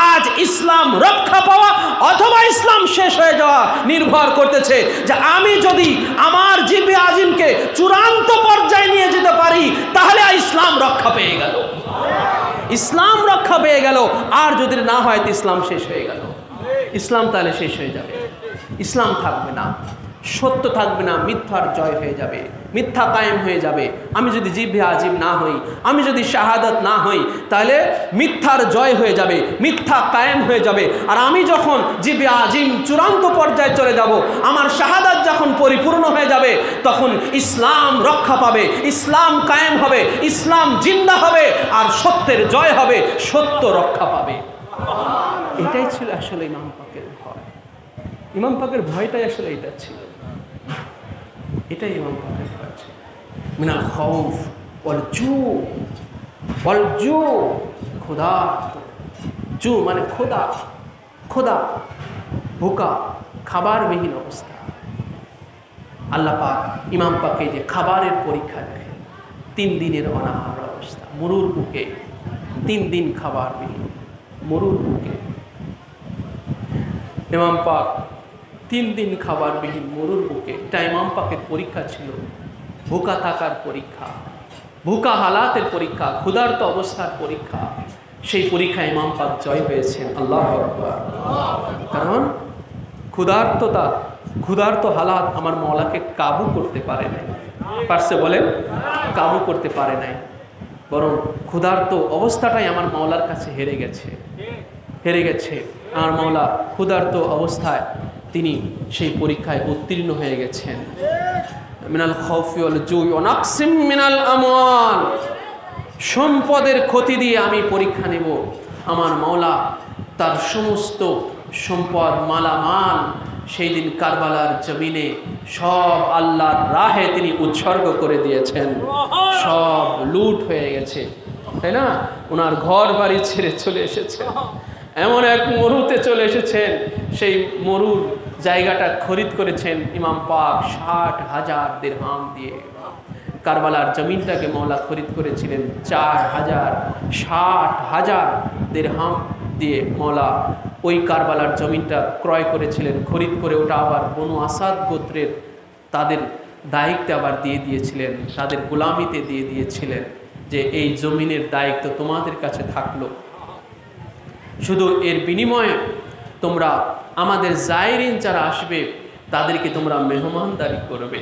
আজ ইসলাম রক্ষা পাওয়া অথবা ইসলাম শেষ হয়ে যাওয়া নির্ভর করতেছে। যে আমি যদি আমার জিবে আজিমকে চূড়ান্ত পর্যায়ে নিয়ে যেতে পারি, তাহলে ইসলাম রক্ষা পেয়ে গেল, ইসলাম রক্ষা পেয়ে গেল। আর যদি না হয় তো ইসলাম শেষ হয়ে গেল, ইসলাম তাহলে শেষ হয়ে যাবে, ইসলাম থাকবে না, সত্য থাকবে না, মিথ্যার জয় হয়ে যাবে, মিথ্যা কায়েম হয়ে যাবে। আমি যদি জিভে আজিম না হই, আমি যদি শাহাদাত না হই, তাহলে মিথ্যার জয় হয়ে যাবে, মিথ্যা কায়েম হয়ে যাবে। আর আমি যখন জিভে আজিম চূড়ান্ত পর্যায়ে চলে যাব, আমার শাহাদাত যখন পরিপূর্ণ হয়ে যাবে, তখন ইসলাম রক্ষা পাবে, ইসলাম কায়েম হবে, ইসলাম জিন্দা হবে, আর সত্যের জয় হবে, সত্য রক্ষা পাবে। এটাই ছিল আসলে ইমাম পাকের ভয়। ইমাম পাকের ভয়টাই আসলে এটা ছিল, এটাই ইমাম পাকের ভয় ছিল। মিনাল খাউফ ওয়াল জু, খোদা, জু মানে খোদা, খোদা, ভুকা, খাবারবিহীন অবস্থা। আল্লাহ পাক ইমাম পাকে যে খাবারের পরীক্ষা দেখে, 3 দিনের অনাহার অবস্থা, মরুর বুকে 3 দিন খাবারবিহীন, মরুর বুকে ইমাম পাক 3 দিন খাবারবিহীন মরুর বুকে। এটা ইমাম পাকের পরীক্ষা ছিল, ভুকা থাকার পরীক্ষা, ভুকা হালাতের পরীক্ষা, ক্ষুধার্ত অবস্থার পরীক্ষা। সেই পরীক্ষায় ইমাম পাক জয় হয়েছেন। আল্লাহু আকবার। কারণ ক্ষুধার্ত হালাত আমার মওলাকে কাবু করতে পারে নাই, পারছে বলেন? কাবু করতে পারে নাই, বরং ক্ষুধার্ত অবস্থাটাই আমার মওলার কাছে হেরে গেছে। আমার মওলা ক্ষুধার্ত অবস্থায় তিনি সেই পরীক্ষায় উত্তীর্ণ হয়ে গেছেন। মিনাল খাউফি ওয়াল জুই ওয়া নাকসিম মিনাল আমওয়াল, সম্পদের ক্ষতি দিয়ে আমি পরীক্ষা নেব। আমার মওলা তার সমস্ত সম্পদ মালামাল সেই দিন কারবালার জমিনে সব আল্লাহর রাহে তিনি উৎসর্গ করে দিয়েছেন, সব লুট হয়ে গেছে, তাই না? ওনার ঘর বাড়ি ছেড়ে চলে এসেছেন, এমন এক মরুতে চলে এসেছেন, সেই মরুর জায়গাটা খরিদ করেছেন ইমাম পাক 60,000 দিরহাম দিয়ে। কারবালার জমিনটাকে মওলা খরিদ করেছিলেন 60,000 দিরহাম দিয়ে। মওলা ওই কারবালার জমিনটা ক্রয় করেছিলেন, খরিদ করে ওটা আবার বনু আসাদ গোত্রের তাদের দায়িত্বে আবার দিয়ে দিয়েছিলেন, তাদের গোলামিতে দিয়ে দিয়েছিলেন যে এই জমিনের দায়িত্ব তোমাদের কাছে থাকলো, শুধু এর বিনিময়ে তোমরা আমাদের জায়রিন যারা আসবে তাদেরকে তোমরা মেহমানদারি করবে,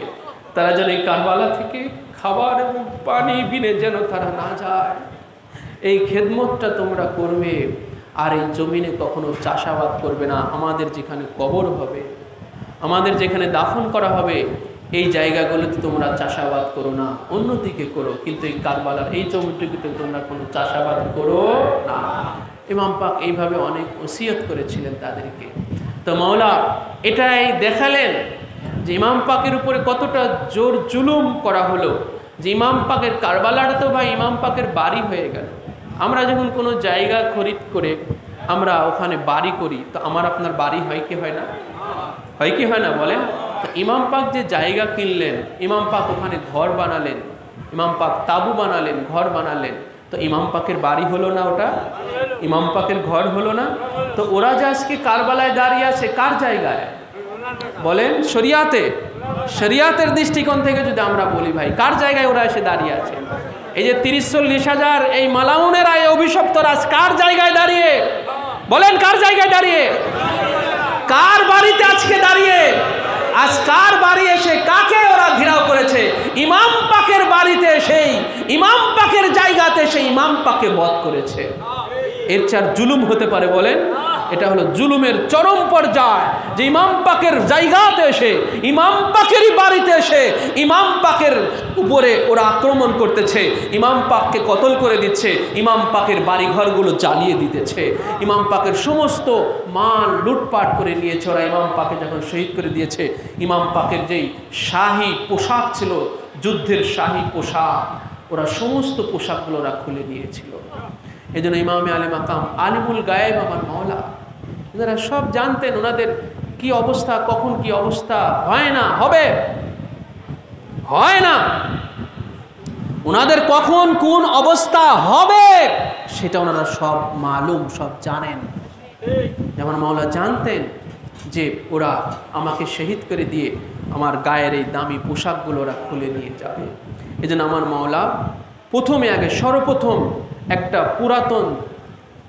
তারা যেন এই কারবালা থেকে খাবার এবং পানি বিনে যেন তারা না যায়, এই খেদমতটা তোমরা করবে। আর এই জমিনে কখনো চাষাবাদ করবে না, আমাদের যেখানে কবর হবে, আমাদের যেখানে দাফন করা হবে, এই জায়গাগুলোতে তোমরা চাষাবাদ করো না, অন্যদিকে করো, কিন্তু এই কারবালার এই জমিটুকুতে তোমরা কোনো চাষাবাদ করো না। ইমাম পাক এইভাবে অনেক ওসিয়ত করেছিলেন তাদেরকে। তো মওলা এটাই দেখালেন যে ইমাম পাকের উপরে কতটা জোর জুলুম করা হলো, যে ইমাম পাকের কারবালাটা তো ভাই ইমাম পাকের বাড়ি হয়ে গেল। আমরা যখন কোনো জায়গা খরিদ করে আমরা ওখানে বাড়ি করি, তো আমার আপনার বাড়ি হয় কি হয় না? হয় কি হয় না বলেন? তো ইমাম পাক যে জায়গা কিনলেন, ইমাম পাক ওখানে ঘর বানালেন, ইমাম পাক তাবু বানালেন, ঘর বানালেন, তো ইমাম পাকের বাড়ি হলো না? ওটা ইমাম পাকের ঘর হলো না? তো ওরা যে আজকে কারবালায় দাঁড়িয়ে আছে কার জায়গায় বলেন? শরিয়াতের দৃষ্টিকোণ থেকে যদি আমরা বলি ভাই, কার জায়গায় ওরা এসে দাঁড়িয়ে আছে? এই যে 30-40 হাজার এই মালাউনের আয় অভিশপ্ত রাজ কার জায়গায় দাঁড়িয়ে? বলেন কার জায়গায় দাঁড়িয়ে, কার বাড়িতে আজকে দাঁড়িয়ে, আজ কার বাড়ি এসে কাকে ওরা ঘেরাও করেছে? ইমাম পাকের বাড়িতে, সেই ইমাম পাকের জায়গাতে সেই ইমাম পাককে বধ করেছে। এর চার জুলুম হতে পারে বলেন? এটা হলো জুলুমের চরম পর্যায়, যে ইমাম পাকের জায়গাতে এসে, ইমাম পাকেরই বাড়িতে এসে ইমাম পাকের উপরে ওরা আক্রমণ করতেছে, ইমাম পাককে কতল করে দিচ্ছে, ইমাম পাকের বাড়িঘরগুলো জ্বালিয়ে দিতেছে, ইমাম পাকের সমস্ত মাল লুটপাট করে নিয়েছে ওরা। ইমাম পাকে যখন শহীদ করে দিয়েছে, ইমাম পাকের যেই শাহী পোশাক ছিল, যুদ্ধের শাহী পোশাক, ওরা সমস্ত পোশাকগুলো ওরা খুলে নিয়েছিল। এই জন্য ইমামে আলী মাকাম, আলিমুল গায়েব আমার মাওলা, এনারা সব জানতেন ওনাদের কি অবস্থা, কখন কি অবস্থা হয় না হবে, হয় না, ওনাদের কখন কোন অবস্থা হবে সেটা ওনারা সব মালুম, সব জানেন। যেমন মাওলা জানতেন যে ওরা আমাকে শহীদ করে দিয়ে আমার গায়ের এই দামি পোশাকগুলো ওরা খুলে নিয়ে যাবে। এই জন্য আমার মাওলা প্রথমে, আগে সর্বপ্রথম একটা পুরাতন,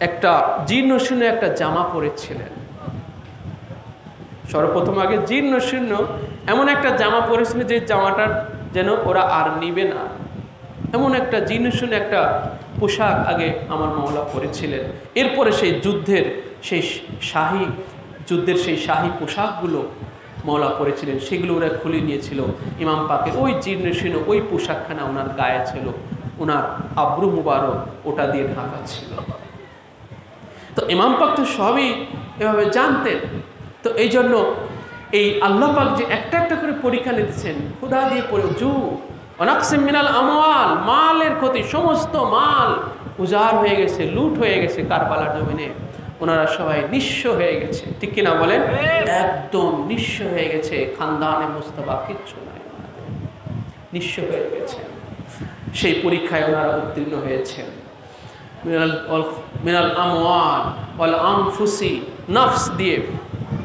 একটা জীর্ণ শীর্ণ একটা জামা পরেছিলেন। সর্বপ্রথম আগে জীর্ণ শীর্ণ এমন একটা জামা পরেছিলেন যে জামাটার যেন ওরা আর নিবে না, এমন একটা জীর্ণ শীর্ণ একটা পোশাক আগে আমার মাওলা পরেছিলেন। এরপরে সেই যুদ্ধের সেই শাহী পোশাকগুলো মাওলা পরেছিলেন, সেগুলো ওরা খুলে নিয়েছিল। ইমাম পাকের ওই জীর্ণ শীর্ণ ওই পোশাকখানা ওনার গায়ে ছিল, ওনার আব্রু মুবারক ওটা দিয়ে ঢাকা ছিল। তো ইমাম পাক তো সবই এভাবে জানতেন। তো এই জন্য এই আল্লাহ পাক যে একটা একটা করে পরীক্ষা নিতেছেন, খোদা দিয়ে পড়ে অনাকসিম মিনাল আমওয়াল, মালের ক্ষতি, সমস্ত মাল উজাড় হয়ে গেছে, লুট হয়ে গেছে কারবালার জমিনে। ওনারা সবাই নিঃস্ব হয়ে গেছে, ঠিক কিনা বলেন? একদম নিঃস্ব হয়ে গেছে, খানদানে মুস্তাফা কিচ্ছু নাই, নিঃস্ব হয়ে গেছে। সেই পরীক্ষায় ওনারা উত্তীর্ণ হয়েছেন। মিনাল আমওয়াল ওয়াল আনফুসি, নফস দিয়ে,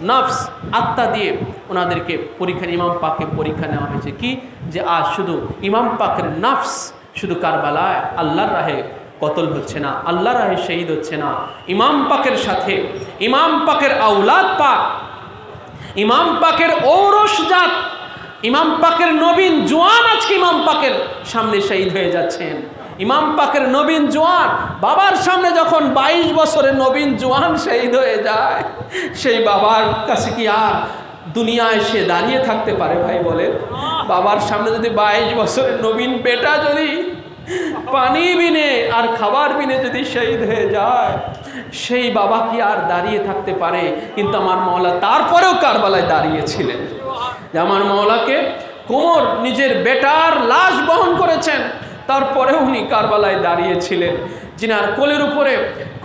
নফস আত্মা দিয়ে ওনাদেরকে পরীক্ষা, ইমাম পাককে পরীক্ষা নেওয়া হয়েছে। কি যে আজ শুধু ইমাম পাকের নফস শুধু কারবালায় আল্লাহর রাহে কতল হচ্ছে না, আল্লাহর রাহে শহীদ হচ্ছে না, ইমাম পাকের সাথে ইমাম পাকের আওলাদ পাক, ইমাম পাকের ঔরসজাত, ইমাম পাকের নবীন জওয়ান আজকে ইমাম পাকের সামনে শহীদ হয়ে যাচ্ছেন। ইমাম পাকের নবীন জওয়ান, বাবার সামনে যখন 22 বছরের নবীন জওয়ান শহীদ হয়ে যায়, সেই বাবার কাছে কি আর দুনিয়ায় সে দাঁড়িয়ে থাকতে পারে? ভাই বলে, বাবার সামনে যদি 22 বছরের নবীন বেটা যদি পানি বিনে আর খাবার বিনে যদি শহীদ হয়ে যায়, সেই বাবা কি আর দাঁড়িয়ে থাকতে পারে? কিন্তু আমার মাওলা তারপরেও কারবালায় দাঁড়িয়েছিলেন। যে আমার মাওলাকে কোমর নিজের বেটার লাশ বহন করেছেন, তারপরেও উনি কারবালায় দাঁড়িয়েছিলেন। যিনার কোলের উপরে,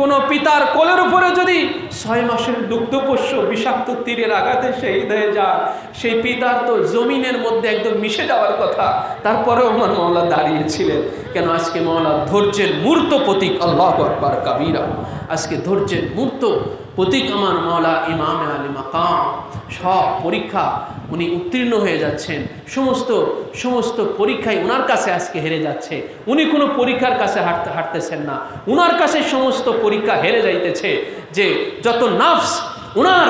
কোনো পিতার কোলের উপরে যদি 6 মাসের দুগ্ধপোষ্য বিষাক্ত তীরের আঘাতে শহীদ হয়ে যায়, সেই পিতার তো জমিনের মধ্যে একদম মিশে যাওয়ার কথা, তারপরেও আমার মাওলা দাঁড়িয়েছিলেন। কেন? আজকে মাওলা ধৈর্যের মূর্ত প্রতীক, আল্লাহু আকবার কাবীরা, আজকে ধৈর্যের মূর্ত প্রতীক আমার মাওলা ইমামে আলী মাকাম। সব পরীক্ষা উনি উত্তীর্ণ হয়ে যাচ্ছেন, সমস্ত পরীক্ষায় ওনার কাছে আজকে হেরে যাচ্ছে। উনি কোনো পরীক্ষার কাছে হারতেছেন না, ওনার কাছে সমস্ত পরীক্ষা হেরে যাইতেছে। যে যত নফস, ওনার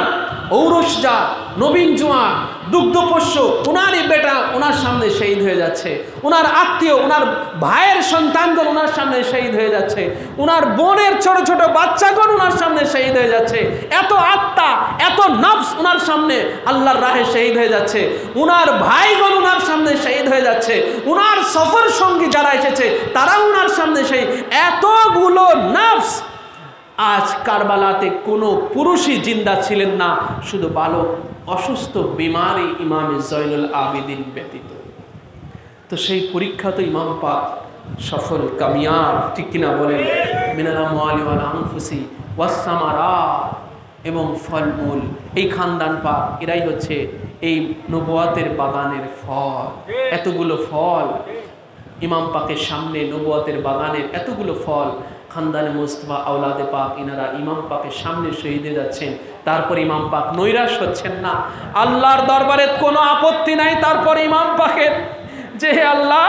ঔরসজা, নবীন জওয়ান, দুগ্ধপোষ্য, ওনারই বেটা ওনার সামনে শহীদ হয়ে যাচ্ছে, ওনার আত্মীয়, ওনার ভাইয়ের সন্তানগণ ওনার সামনে শহীদ হয়ে যাচ্ছে, ওনার বোনের ছোট ছোট বাচ্চাগণ ওনার সামনে শহীদ হয়ে যাচ্ছে। এত আত্মা, এত নফস ওনার সামনে আল্লাহর রাহে শহীদ হয়ে যাচ্ছে, ওনার ভাইগণ ওনার সামনে শহীদ হয়ে যাচ্ছে, ওনার সফর সঙ্গী যারা এসেছে তারা ওনার সামনে শহীদ। এতগুলো নফস, আজ কারবালাতে কোনো পুরুষই জিন্দা ছিলেন না, শুধু বালক অসুস্থ বিমারি ইমামে জয়নুল আবেদিন ব্যতীত। তো সেই পরীক্ষা তো ইমাম পাক সফল কামিয়াব, ঠিক কিনা বলেন? মিনাল আমওয়ালি ওয়াল আনফুসি ওয়াস সামারাত, এবং ফলমূল, এই খানদান পাক এরাই হচ্ছে এই নবুয়াতের বাগানের ফল। এতগুলো ফল ইমাম পাকের সামনে, নবুয়াতের বাগানের এতগুলো ফল, খানদানে মুস্তাফা আওলাদে পাক ইনারা ইমাম পাকের সামনে শহীদে যাচ্ছেন। তারপর ইমাম পাক নৈরাশ হচ্ছেন না, আল্লাহর দরবারে কোনো আপত্তি নাই। তারপর ইমাম পাকের যে হে আল্লাহ,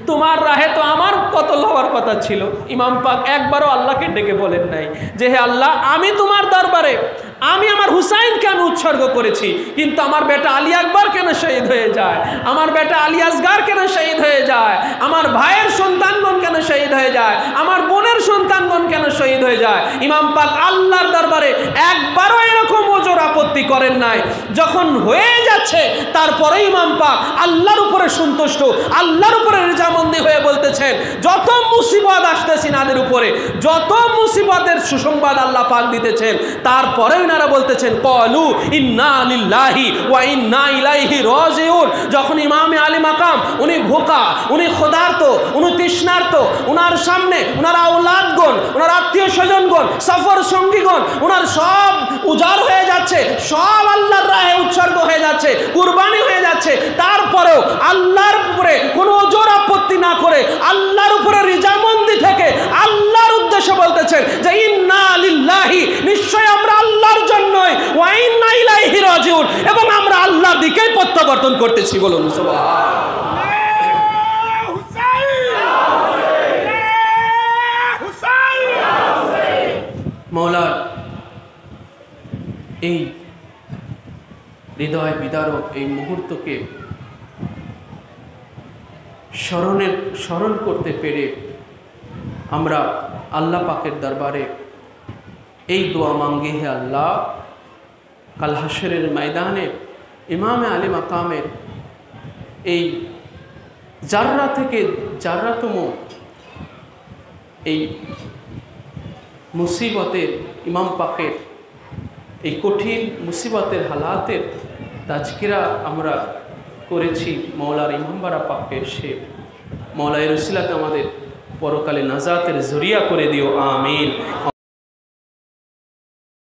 তোমার রাহে তো আমার কতল হওয়ার কথা ছিল। ইমাম পাক একবারও আল্লাহকে ডেকে বলেন নাই যে হে আল্লাহ, আমি তোমার দরবারে আমি আমার হুসাইনকে আমি উৎসর্গ করেছি, কিন্তু আমার বেটা আলী আকবর কেন শহীদ হয়ে যায়, আমার বেটা আলী আসগার কেন শহীদ হয়ে যায়, আমার ভাইয়ের সন্তানগণ কেন শহীদ হয়ে যায়, আমার বোনের সন্তানগণ কেন শহীদ হয়ে যায়। ইমাম পাক আল্লাহর দরবারে একবারও এরকম ওজোর আপত্তি করেন নাই। যখন হয়ে যাচ্ছে তারপরে ইমাম পাক আল্লাহর উপরে সন্তুষ্ট, আল্লাহর উপরে রেজামন্দি হয়ে বলতেছেন, যত মুসিবত আসতেছে নাদের উপরে, যত মুসিবতের সুসংবাদ আল্লাহ পাক দিতেছেন, তারপরে ওনারা বলতেছেন ক্বালু ইন্না লিল্লাহি ওয়া ইন্না ইলাইহি রাজিউন। যখন ইমামে আলী মাকাম উনি ভোকা, উনি ক্ষুধার্ত, উনি তৃষ্ণার্ত, উনার সামনে উনার আওলাদগণ, উনার আত্মীয় স্বজনগণ, সফর সঙ্গীগণ, উনার সব উজাড় হয়ে যাচ্ছে, সব আল্লাহর রাহে উৎসর্গ হয়ে যাচ্ছে, কুরবানি হয়ে যাচ্ছে, তারপরেও আল্লাহর উপরে কোনো ওজোর আপত্তি না করে আল্লাহর উপরে রিজামন্দি থেকে আল্লাহর উদ্দেশ্যে বলতেছেন যে ইন্না লিল্লাহি, নিশ্চয় আমরা আল্লাহর জন্যই, ওয়া ইন্না ইলাইহি রাজিউন, এবং আমরা আল্লাহর দিকেই প্রত্যাবর্তন করতেছি। বলুন সুবহানাল্লাহ। মওলার এই হৃদয় বিদারক এই মুহূর্তকে স্মরণ করতে পেরে আমরা আল্লাহ পাকের দরবারে এই দোয়া মাঙ্গি, হে আল্লাহ, কাল হাশরের ময়দানে ইমামে আলী মাকামের এই জাররা থেকে জাররাতম এই মুসিবতের, ইমাম পাকের এই কঠিন মুসিবতের হালাতের তাজকিরা আমরা করেছি, মওলার ইমামবাড়া পাককে সে মওলার উসিলাতে আমাদের পরকালে নাজাতের জরিয়া করে দিও, আমিন।